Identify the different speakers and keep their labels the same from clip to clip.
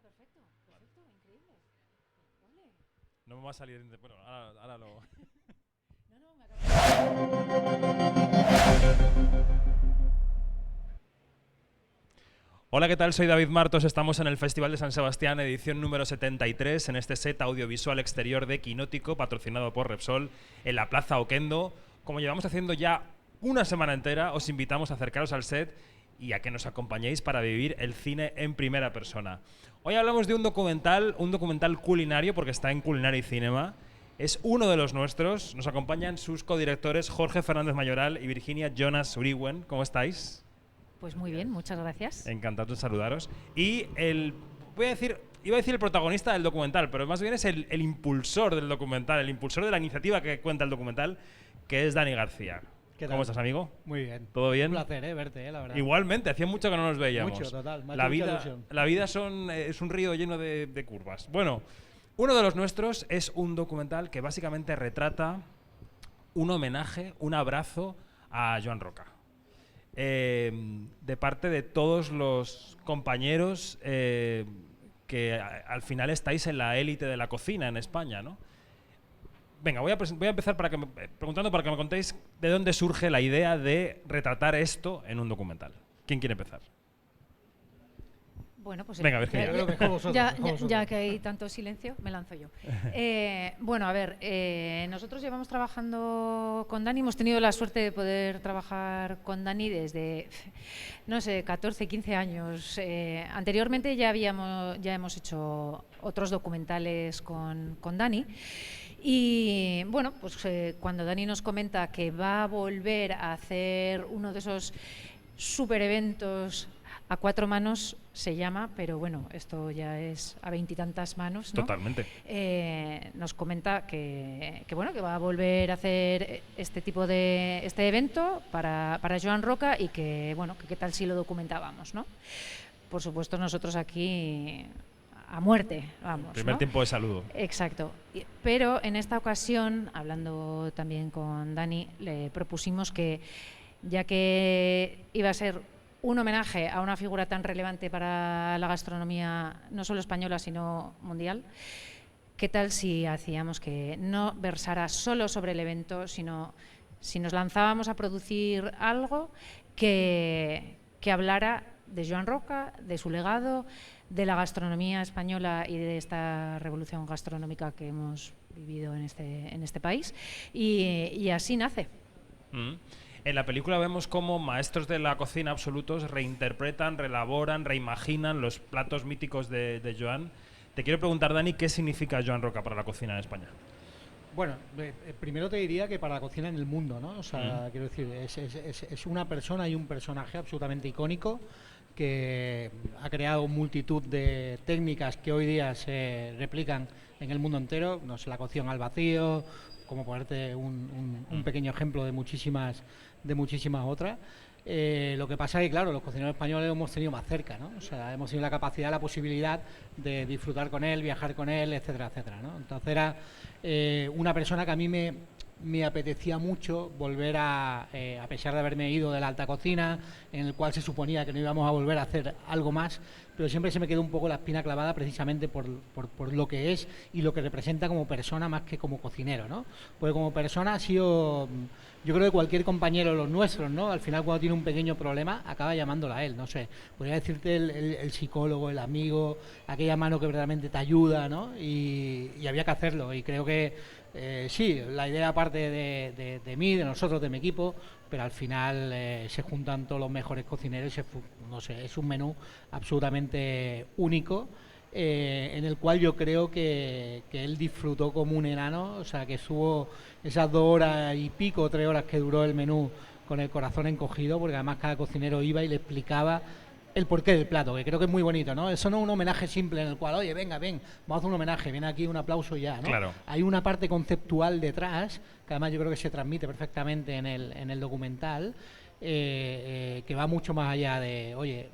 Speaker 1: perfecto, perfecto, increíble. Ole.
Speaker 2: No me va a salir... Bueno, ahora lo...
Speaker 1: No, no, me acabo.
Speaker 2: Hola, ¿qué tal? Soy David Martos, estamos en el Festival de San Sebastián, edición número 73, en este set audiovisual exterior de Quinótico, patrocinado por Repsol, en la Plaza Oquendo. Como llevamos haciendo ya una semana entera, os invitamos a acercaros al set y a que nos acompañéis para vivir el cine en primera persona. Hoy hablamos de un documental culinario, porque está en Culinaria y Cinema. Es uno de los nuestros. Nos acompañan sus codirectores Jorge Fernández Mayoral y Virginia Jonas Uriwen. ¿Cómo estáis?
Speaker 1: Pues muy bien, muchas gracias.
Speaker 2: Encantado de saludaros. Y iba a decir el protagonista del documental, pero más bien es el impulsor del documental, el impulsor de la iniciativa que cuenta el documental, que es Dani García. ¿Cómo estás, amigo?
Speaker 3: Muy bien.
Speaker 2: ¿Todo bien?
Speaker 3: Un placer, verte, la verdad.
Speaker 2: Igualmente, hacía mucho que no nos veíamos.
Speaker 3: Mucho, total.
Speaker 2: La vida es un río lleno de curvas. Bueno, uno de los nuestros es un documental que básicamente retrata un homenaje, un abrazo a Joan Roca. De parte de todos los compañeros que al final estáis en la élite de la cocina en España, ¿no? Venga, voy a empezar preguntando para que me contéis de dónde surge la idea de retratar esto en un documental. ¿Quién quiere empezar?
Speaker 1: Bueno, pues
Speaker 2: venga, Virginia.
Speaker 1: Ya que hay tanto silencio, me lanzo yo. Bueno, a ver, nosotros llevamos trabajando con Dani, hemos tenido la suerte de poder trabajar con Dani desde, no sé, 14, 15 años. Anteriormente ya hemos hecho otros documentales con Dani. Y bueno, pues cuando Dani nos comenta que va a volver a hacer uno de esos super eventos a 4 manos se llama, pero bueno, esto ya es a 20 y tantas manos, ¿no?
Speaker 2: Totalmente.
Speaker 1: Nos comenta que va a volver a hacer este evento para Joan Roca y que bueno, que qué tal si lo documentábamos, ¿no? Por supuesto, nosotros aquí a muerte, vamos.
Speaker 2: Primer tiempo de saludo.
Speaker 1: Exacto. Pero en esta ocasión, hablando también con Dani, le propusimos que, ya que iba a ser un homenaje a una figura tan relevante para la gastronomía, no solo española, sino mundial, ¿qué tal si hacíamos que no versara solo sobre el evento, sino si nos lanzábamos a producir algo que hablara de Joan Roca, de su legado, de la gastronomía española y de esta revolución gastronómica que hemos vivido en este país? Y así nace.
Speaker 2: En la película vemos cómo maestros de la cocina absolutos reinterpretan, reelaboran, reimaginan los platos míticos de Joan. Te quiero preguntar, Dani, ¿qué significa Joan Roca para la cocina en España?
Speaker 3: Bueno, primero te diría que para la cocina en el mundo, ¿no? O sea, quiero decir, es una persona y un personaje absolutamente icónico que ha creado multitud de técnicas que hoy día se replican en el mundo entero. No sé, la cocción al vacío, como ponerte un pequeño ejemplo de muchísimas otras. Lo que pasa es que, claro, los cocineros españoles lo hemos tenido más cerca, ¿no? O sea, hemos tenido la capacidad, la posibilidad de disfrutar con él, viajar con él, etcétera, etcétera, ¿no? Entonces era una persona que a mí me apetecía mucho volver a pesar de haberme ido de la alta cocina, en el cual se suponía que no íbamos a volver a hacer algo más, pero siempre se me quedó un poco la espina clavada precisamente por lo que es y lo que representa como persona más que como cocinero, ¿no? Porque como persona ha sido, yo creo que cualquier compañero de los nuestros, ¿no? Al final cuando tiene un pequeño problema acaba llamándola a él, no sé, podría decirte el psicólogo, el amigo, aquella mano que verdaderamente te ayuda, ¿no? Y había que hacerlo, y creo que sí, la idea parte de mí, de nosotros, de mi equipo, pero al final se juntan todos los mejores cocineros y no sé, es un menú absolutamente único, en el cual yo creo que él disfrutó como un enano, o sea, que estuvo esas 2 horas y pico, 3 horas que duró el menú con el corazón encogido, porque además cada cocinero iba y le explicaba el porqué del plato, que creo que es muy bonito, ¿no? Eso no es un homenaje simple en el cual, oye, venga, ven, vamos a hacer un homenaje, viene aquí un aplauso y ya, ¿no?
Speaker 2: Claro.
Speaker 3: Hay una parte conceptual detrás, que además yo creo que se transmite perfectamente en el documental, que va mucho más allá de, oye,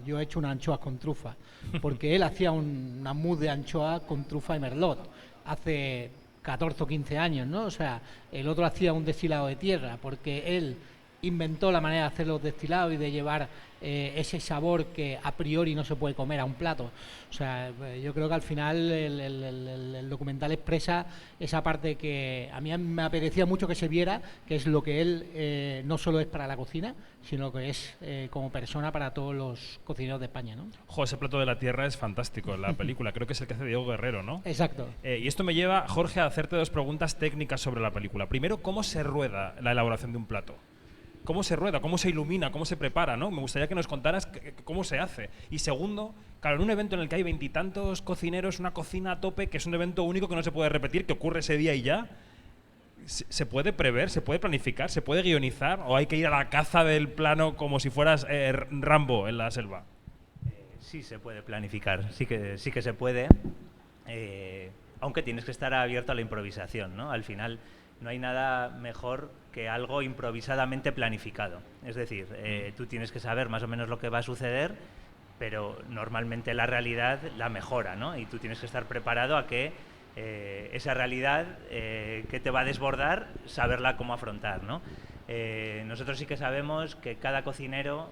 Speaker 3: yo he hecho una anchoa con trufa, porque él hacía una mousse de anchoa con trufa y merlot hace 14 o 15 años, ¿no? O sea, el otro hacía un destilado de tierra, porque él inventó la manera de hacer los destilados y de llevar ese sabor que a priori no se puede comer a un plato. O sea, yo creo que al final el documental expresa esa parte que a mí me apetecía mucho que se viera, que es lo que él no solo es para la cocina, sino que es como persona para todos los cocineros de España, ¿no?
Speaker 2: Jo, ese plato de la tierra es fantástico en la película. Creo que es el que hace Diego Guerrero, ¿no?
Speaker 3: Exacto.
Speaker 2: Y esto me lleva, Jorge, a hacerte 2 preguntas técnicas sobre la película. Primero, ¿cómo se rueda la elaboración de un plato? ¿Cómo se rueda? ¿Cómo se ilumina? ¿Cómo se prepara? ¿No? Me gustaría que nos contaras cómo se hace. Y segundo, claro, en un evento en el que hay 20 y tantos cocineros, una cocina a tope, que es un evento único que no se puede repetir, que ocurre ese día y ya, ¿se puede prever? ¿Se puede planificar? ¿Se puede guionizar? ¿O hay que ir a la caza del plano como si fueras Rambo en la selva?
Speaker 4: Sí se puede planificar, sí que se puede, aunque tienes que estar abierto a la improvisación, ¿no? Al final no hay nada mejor que algo improvisadamente planificado. Es decir, tú tienes que saber más o menos lo que va a suceder, pero normalmente la realidad la mejora, ¿no? Y tú tienes que estar preparado a que esa realidad que te va a desbordar, saberla cómo afrontar, ¿no? Nosotros sí que sabemos que cada cocinero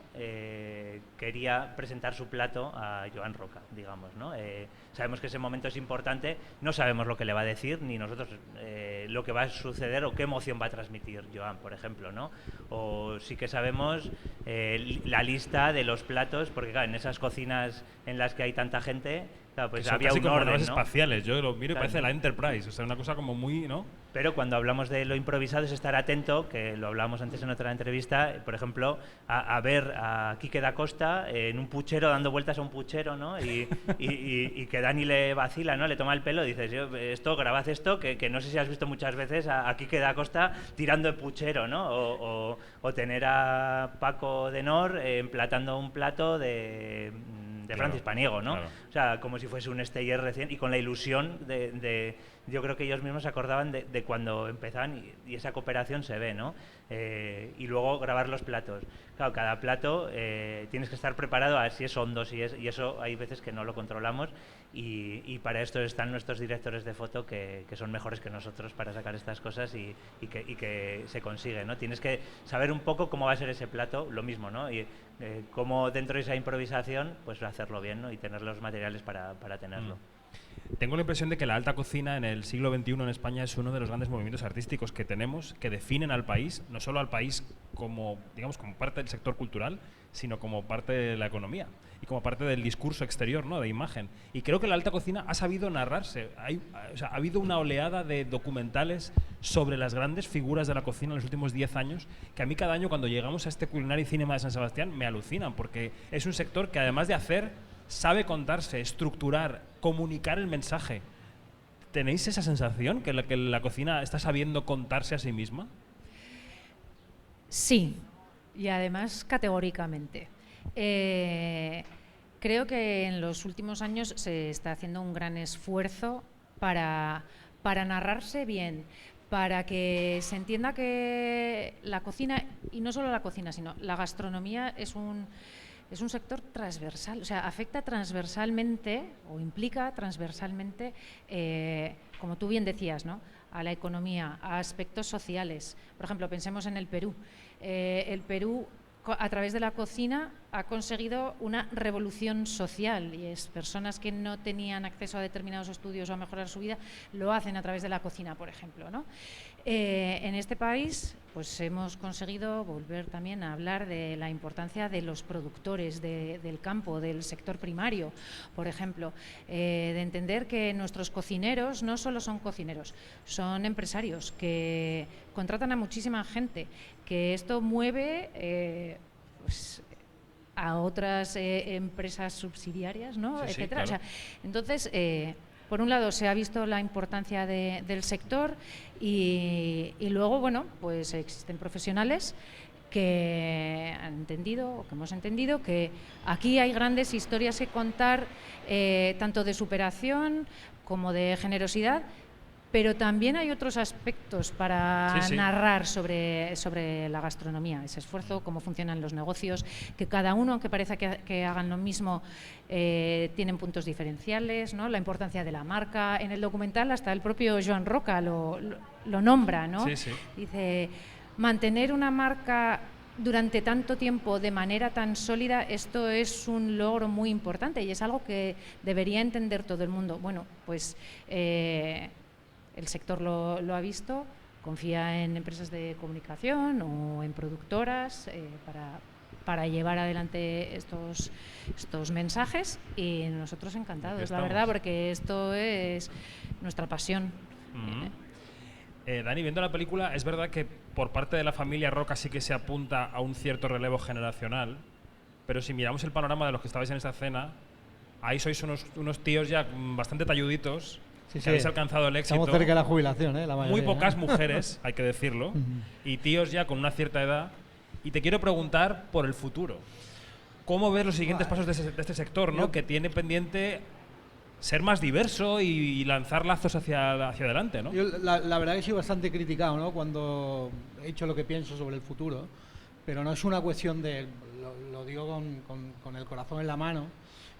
Speaker 4: quería presentar su plato a Joan Roca, digamos, ¿no? Sabemos que ese momento es importante, no sabemos lo que le va a decir, ni nosotros lo que va a suceder o qué emoción va a transmitir Joan, por ejemplo, ¿no? O sí que sabemos la lista de los platos, porque claro, en esas cocinas en las que hay tanta gente, claro, pues
Speaker 2: son
Speaker 4: había
Speaker 2: casi
Speaker 4: un
Speaker 2: como
Speaker 4: orden,
Speaker 2: naves
Speaker 4: ¿no?
Speaker 2: espaciales. Yo lo miro y
Speaker 4: Claro.
Speaker 2: parece la Enterprise. O sea, una cosa como muy, ¿no?
Speaker 4: Pero cuando hablamos de lo improvisado es estar atento, que lo hablábamos antes en otra entrevista, por ejemplo, a ver a Quique da Costa en un puchero, dando vueltas a un puchero, ¿no? Y que Dani le vacila, ¿no? Le toma el pelo, dices, grabad esto, que no sé si has visto muchas veces a Quique da Costa tirando el puchero, ¿no? O tener a Paco de Nor emplatando un plato de Francis Paniego, ¿no?
Speaker 2: Claro.
Speaker 4: O sea, como si fuese un Steyer recién y con la ilusión yo creo que ellos mismos se acordaban de cuando empezaban y esa cooperación se ve, ¿no? Y luego grabar los platos. Claro, cada plato tienes que estar preparado a si es hondo, y eso hay veces que no lo controlamos y para esto están nuestros directores de foto que son mejores que nosotros para sacar estas cosas y que se consigue, ¿no? Tienes que saber un poco cómo va a ser ese plato, lo mismo, ¿no? Y cómo dentro de esa improvisación, pues hacerlo bien, ¿no? Y tener los materiales para tenerlo.
Speaker 2: Tengo la impresión de que la alta cocina en el siglo XXI en España es uno de los grandes movimientos artísticos que tenemos, que definen al país, no solo al país como, digamos, como parte del sector cultural, sino como parte de la economía y como parte del discurso exterior, ¿no? De imagen. Y creo que la alta cocina ha sabido narrarse. Ha habido una oleada de documentales sobre las grandes figuras de la cocina en los últimos 10 años, que a mí cada año cuando llegamos a este Culinary Cinema de San Sebastián me alucinan, porque es un sector que además de hacer, sabe contarse, estructurar, comunicar el mensaje. ¿Tenéis esa sensación que la cocina está sabiendo contarse a sí misma?
Speaker 1: Sí, y además categóricamente. Creo que en los últimos años se está haciendo un gran esfuerzo para narrarse bien, para que se entienda que la cocina, y no solo la cocina, sino la gastronomía es un sector transversal, o sea, afecta transversalmente o implica transversalmente, como tú bien decías, ¿no?, a la economía, a aspectos sociales. Por ejemplo, pensemos en el Perú. El Perú, a través de la cocina, ha conseguido una revolución social y es personas que no tenían acceso a determinados estudios o a mejorar su vida, lo hacen a través de la cocina, por ejemplo, ¿no? En este país pues hemos conseguido volver también a hablar de la importancia de los productores del campo, del sector primario, por ejemplo, de entender que nuestros cocineros no solo son cocineros, son empresarios que contratan a muchísima gente, que esto mueve pues, a otras empresas subsidiarias, ¿no?,
Speaker 2: Sí,
Speaker 1: etcétera.
Speaker 2: claro.
Speaker 1: O sea, entonces, por un lado, se ha visto la importancia del sector y luego, bueno, pues existen profesionales que han entendido, o que hemos entendido, que aquí hay grandes historias que contar, tanto de superación como de generosidad, pero también hay otros aspectos para narrar sobre la gastronomía, ese esfuerzo, cómo funcionan los negocios, que cada uno, aunque parezca que hagan lo mismo, tienen puntos diferenciales, ¿no? La importancia de la marca. En el documental hasta el propio Joan Roca lo nombra, ¿no?
Speaker 2: Sí, sí.
Speaker 1: Dice, mantener una marca durante tanto tiempo de manera tan sólida, esto es un logro muy importante y es algo que debería entender todo el mundo. Bueno, pues el sector lo ha visto, confía en empresas de comunicación o en productoras para llevar adelante estos mensajes, y nosotros encantados, la verdad, porque esto es nuestra pasión.
Speaker 2: Dani, viendo la película, es verdad que por parte de la familia Roca sí que se apunta a un cierto relevo generacional, pero si miramos el panorama de los que estabais en esta escena, ahí sois unos tíos ya bastante talluditos, que habéis alcanzado el éxito.
Speaker 3: Estamos cerca de la jubilación, la mayoría.
Speaker 2: Muy pocas mujeres, hay que decirlo, y tíos ya con una cierta edad. Y te quiero preguntar por el futuro. ¿Cómo ves los siguientes pasos de este sector, ¿no? Que tiene pendiente ser más diverso y lanzar lazos hacia adelante, ¿no?
Speaker 3: Yo, la verdad que he sido bastante criticado, ¿no?, cuando he hecho lo que pienso sobre el futuro, pero no es una cuestión de... Lo digo con el corazón en la mano,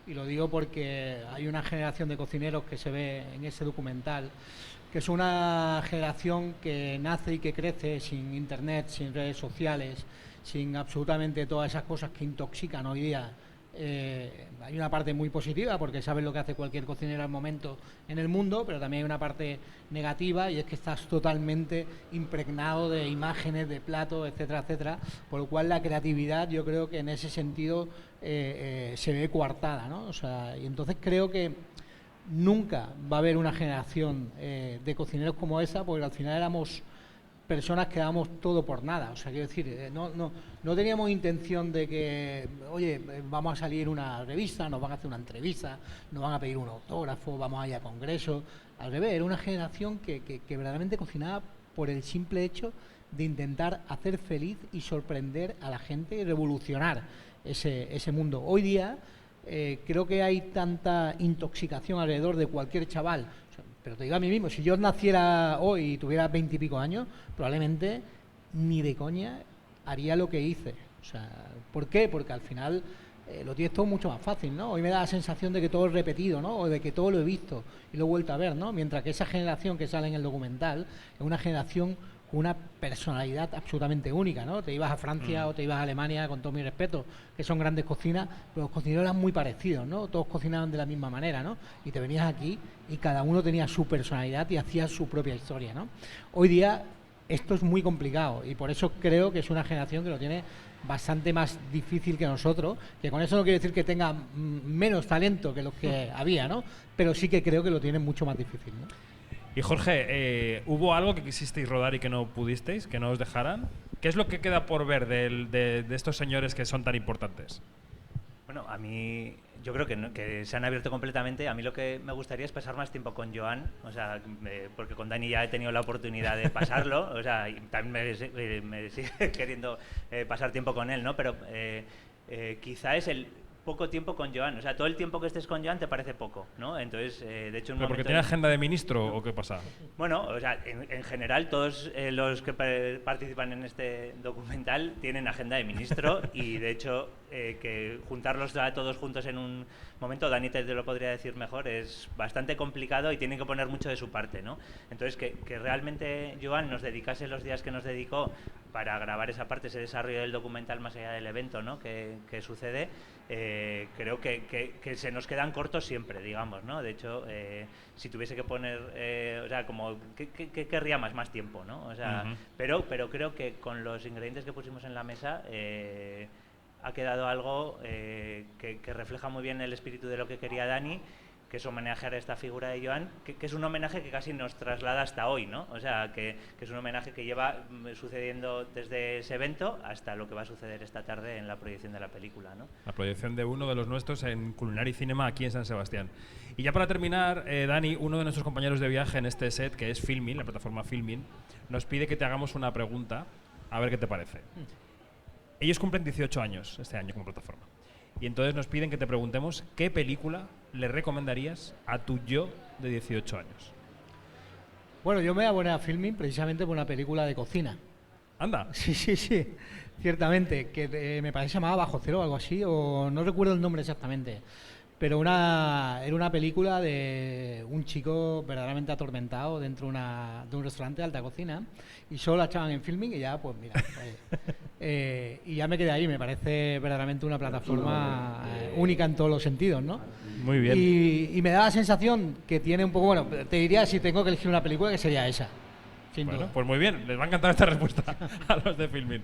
Speaker 3: y lo digo porque hay una generación de cocineros que se ve en ese documental, que es una generación que nace y que crece sin internet, sin redes sociales, sin absolutamente todas esas cosas que intoxican hoy día. Hay una parte muy positiva porque sabes lo que hace cualquier cocinero al momento en el mundo, pero también hay una parte negativa, y es que estás totalmente impregnado de imágenes, de platos, etcétera, etcétera, por lo cual la creatividad, yo creo que en ese sentido se ve coartada, ¿no? O sea, y entonces creo que nunca va a haber una generación de cocineros como esa, porque al final éramos personas que damos todo por nada. O sea, quiero decir, no teníamos intención de que, oye, vamos a salir en una revista, nos van a hacer una entrevista, nos van a pedir un autógrafo, vamos a ir a congresos. Al revés, era una generación que verdaderamente cocinaba por el simple hecho de intentar hacer feliz y sorprender a la gente y revolucionar ese mundo. Hoy día creo que hay tanta intoxicación alrededor de cualquier chaval. Pero te digo a mí mismo, si yo naciera hoy y tuviera 20 y pico años, probablemente ni de coña haría lo que hice. O sea, ¿por qué? Porque al final lo tienes todo mucho más fácil, ¿no? Hoy me da la sensación de que todo es repetido, ¿no? O de que todo lo he visto y lo he vuelto a ver, ¿no? Mientras que esa generación que sale en el documental es una generación con una personalidad absolutamente única, ¿no? Te ibas a Francia o te ibas a Alemania, con todo mi respeto, que son grandes cocinas, pero los cocineros eran muy parecidos, ¿no? Todos cocinaban de la misma manera, ¿no? Y te venías aquí y cada uno tenía su personalidad y hacía su propia historia, ¿no? Hoy día esto es muy complicado y por eso creo que es una generación que lo tiene bastante más difícil que nosotros, que con eso no quiere decir que tenga menos talento que los que había, ¿no? Pero sí que creo que lo tienen mucho más difícil, ¿no?
Speaker 2: Y Jorge, ¿hubo algo que quisisteis rodar y que no pudisteis, que no os dejaran? ¿Qué es lo que queda por ver de estos señores que son tan importantes?
Speaker 4: Bueno, a mí yo creo que se han abierto completamente. A mí lo que me gustaría es pasar más tiempo con Joan, o sea, porque con Dani ya he tenido la oportunidad de pasarlo, o sea, y también me sigue queriendo pasar tiempo con él, ¿no? Pero quizá es el poco tiempo con Joan, o sea, todo el tiempo que estés con Joan te parece poco, ¿no? Entonces, de hecho...
Speaker 2: ¿Pero porque tiene agenda de ministro o qué pasa?
Speaker 4: Bueno, o sea, en general todos los que participan en este documental tienen agenda de ministro y de hecho que juntarlos a todos juntos en un momento, Dani te lo podría decir mejor, es bastante complicado y tienen que poner mucho de su parte, ¿no? Entonces, que realmente Joan nos dedicase los días que nos dedicó para grabar esa parte, ese desarrollo del documental más allá del evento, ¿no? que sucede, creo que se nos quedan cortos siempre, digamos, ¿no? De hecho, si tuviese que poner, o sea, como, ¿qué querría más tiempo, ¿no? O sea, pero creo que con los ingredientes que pusimos en la mesa ha quedado algo que refleja muy bien el espíritu de lo que quería Dani, que es homenajear a esta figura de Joan, que es un homenaje que casi nos traslada hasta hoy, ¿no? O sea, que es un homenaje que lleva sucediendo desde ese evento hasta lo que va a suceder esta tarde en la proyección de la película, ¿no?
Speaker 2: La proyección de uno de los nuestros en Culinary Cinema aquí en San Sebastián. Y ya para terminar, Dani, uno de nuestros compañeros de viaje en este set, que es Filmin, la plataforma Filmin, nos pide que te hagamos una pregunta, a ver qué te parece. Ellos cumplen 18 años este año como plataforma. Y entonces nos piden que te preguntemos qué película le recomendarías a tu yo de 18 años.
Speaker 3: Bueno, yo me voy a poner a Filmin precisamente por una película de cocina.
Speaker 2: Anda.
Speaker 3: Sí, ciertamente, que me parece llamada Bajo Cero o algo así, o no recuerdo el nombre exactamente, pero era una película de un chico verdaderamente atormentado dentro de un restaurante de alta cocina y solo la echaban en Filmin y ya, pues mira, y ya me quedé ahí. Me parece verdaderamente una plataforma única en todos los sentidos, ¿no?
Speaker 2: Muy bien.
Speaker 3: Y me da la sensación que tiene un poco, bueno, te diría, si tengo que elegir una película, que sería esa. Sin
Speaker 2: Bueno,
Speaker 3: duda.
Speaker 2: pues muy bien, les va a encantar esta respuesta a los de Filmin.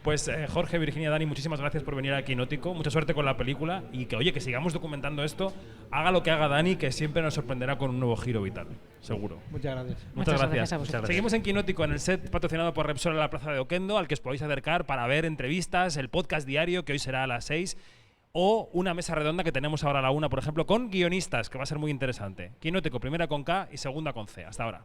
Speaker 2: Pues Jorge, Virginia, Dani, muchísimas gracias por venir a Quinótico, mucha suerte con la película y que, oye, que sigamos documentando esto, haga lo que haga Dani, que siempre nos sorprenderá con un nuevo giro vital, seguro.
Speaker 3: Muchas gracias.
Speaker 2: Muchas gracias.
Speaker 1: a vosotros.
Speaker 2: Seguimos en Quinótico, en el set patrocinado por Repsol en la Plaza de Oquendo, al que os podéis acercar para ver entrevistas, el podcast diario, que hoy será a las 6, o una mesa redonda que tenemos ahora a la 1, por ejemplo, con guionistas, que va a ser muy interesante. Quinótico, primera con K y segunda con C. Hasta ahora.